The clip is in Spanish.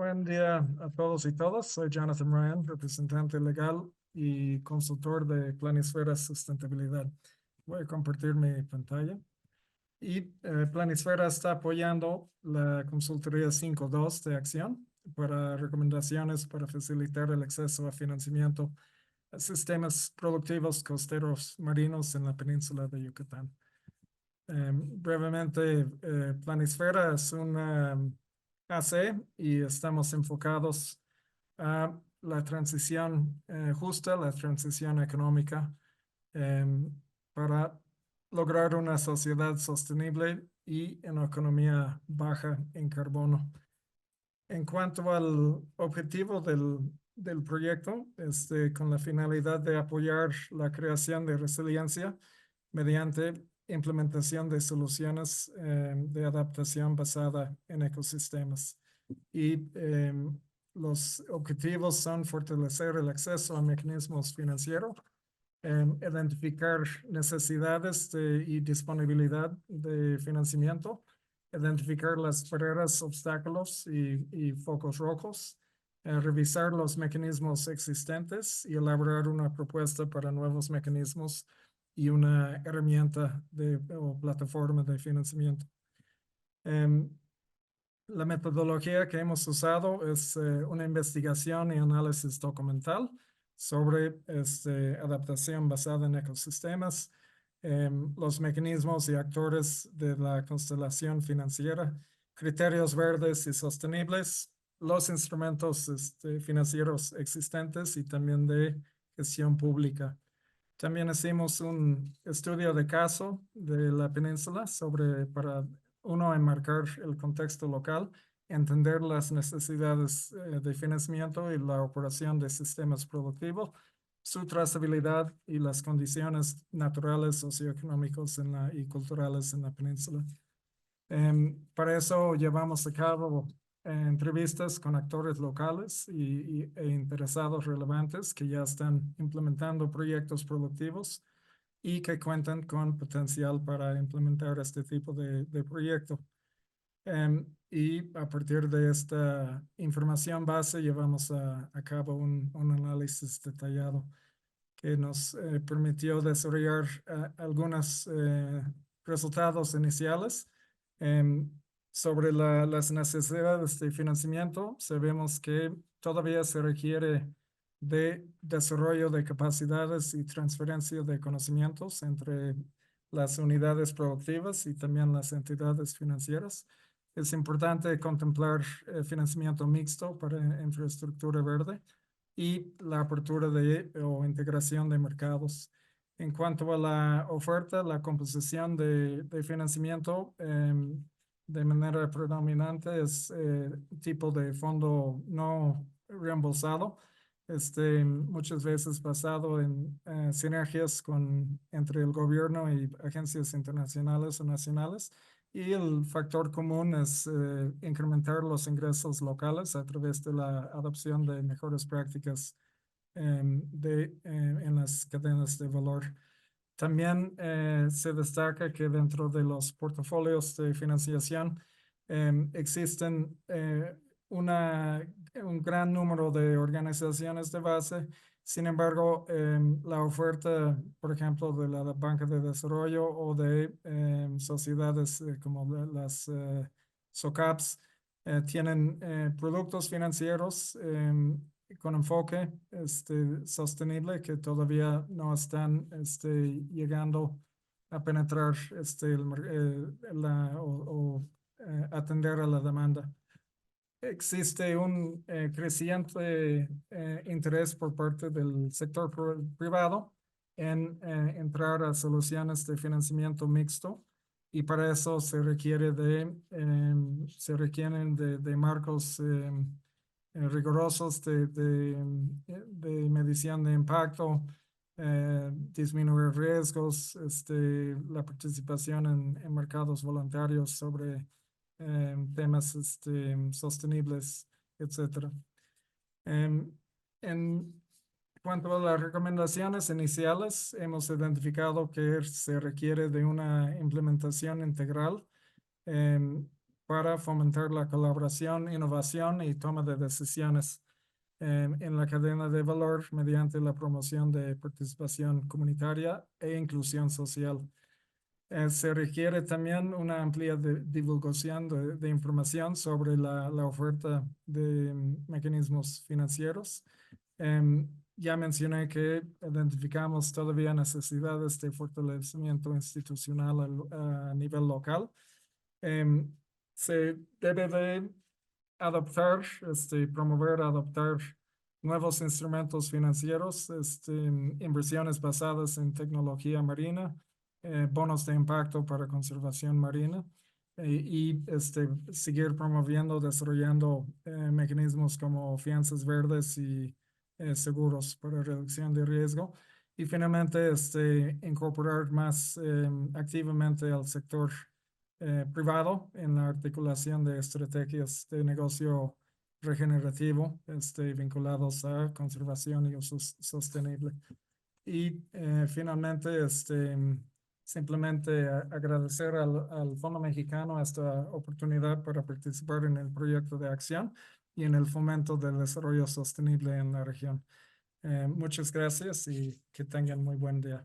Buen día a todos y todas. Soy Jonathan Ryan, representante legal y consultor de Planisfera Sustentabilidad. Voy a compartir mi pantalla. Y Planisfera está apoyando la consultoría 5.2 de acción para recomendaciones para facilitar el acceso a financiamiento a sistemas productivos costeros marinos en la península de Yucatán. Brevemente, Planisfera es una AC y estamos enfocados a la transición justa, la transición económica, em, para lograr una sociedad sostenible y una economía baja en carbono. En cuanto al objetivo del proyecto, con la finalidad de apoyar la creación de resiliencia mediante implementación de soluciones de adaptación basada en ecosistemas. Y los objetivos son fortalecer el acceso a mecanismos financieros, identificar necesidades y disponibilidad de financiamiento, identificar las barreras, obstáculos y focos rojos, revisar los mecanismos existentes y elaborar una propuesta para nuevos mecanismos y una herramienta o plataforma de financiamiento. La metodología que hemos usado es una investigación y análisis documental sobre adaptación basada en ecosistemas, los mecanismos y actores de la constelación financiera, criterios verdes y sostenibles, los instrumentos financieros existentes y también de gestión pública. También hicimos un estudio de caso de la península para enmarcar el contexto local, entender las necesidades de financiamiento y la operación de sistemas productivos, su trazabilidad y las condiciones naturales, socioeconómicos y culturales en la península. Para eso llevamos a cabo entrevistas con actores locales e interesados relevantes que ya están implementando proyectos productivos y que cuentan con potencial para implementar este tipo de proyecto. Y a partir de esta información base llevamos a cabo un análisis detallado que nos permitió desarrollar algunos resultados iniciales. Sobre las necesidades de financiamiento, sabemos que todavía se requiere de desarrollo de capacidades y transferencia de conocimientos entre las unidades productivas y también las entidades financieras. Es importante contemplar financiamiento mixto para infraestructura verde y la apertura o integración de mercados. En cuanto a la oferta, la composición de financiamiento de manera predominante es tipo de fondo no reembolsado, muchas veces basado en sinergias entre el gobierno y agencias internacionales o nacionales. Y el factor común es incrementar los ingresos locales a través de la adopción de mejores prácticas en las cadenas de valor. También se destaca que dentro de los portafolios de financiación existen un gran número de organizaciones de base. Sin embargo, la oferta, por ejemplo, de la Banca de Desarrollo o de sociedades como las SOCAPs, tienen productos financieros con enfoque sostenible que todavía no están llegando a penetrar atender a la demanda. Existe un creciente interés por parte del sector privado en entrar a soluciones de financiamiento mixto y para eso se requieren de marcos rigurosos de medición de impacto, disminuir riesgos, la participación en mercados voluntarios sobre temas sostenibles, etc. En cuanto a las recomendaciones iniciales, hemos identificado que se requiere de una implementación integral para fomentar la colaboración, innovación y toma de decisiones en la cadena de valor mediante la promoción de participación comunitaria e inclusión social. Se requiere también una amplia divulgación de información sobre la oferta de mecanismos financieros. Ya mencioné que identificamos todavía necesidades de fortalecimiento institucional a nivel local. Se debe de adoptar, promover, adoptar nuevos instrumentos financieros, inversiones basadas en tecnología marina, bonos de impacto para conservación marina y seguir promoviendo, desarrollando mecanismos como fianzas verdes y seguros para reducción de riesgo. Y finalmente, incorporar más activamente al sector privado en la articulación de estrategias de negocio regenerativo, vinculados a conservación y uso sostenible. Y finalmente, simplemente agradecer al Fondo Mexicano esta oportunidad para participar en el proyecto de acción y en el fomento del desarrollo sostenible en la región. Muchas gracias y que tengan muy buen día.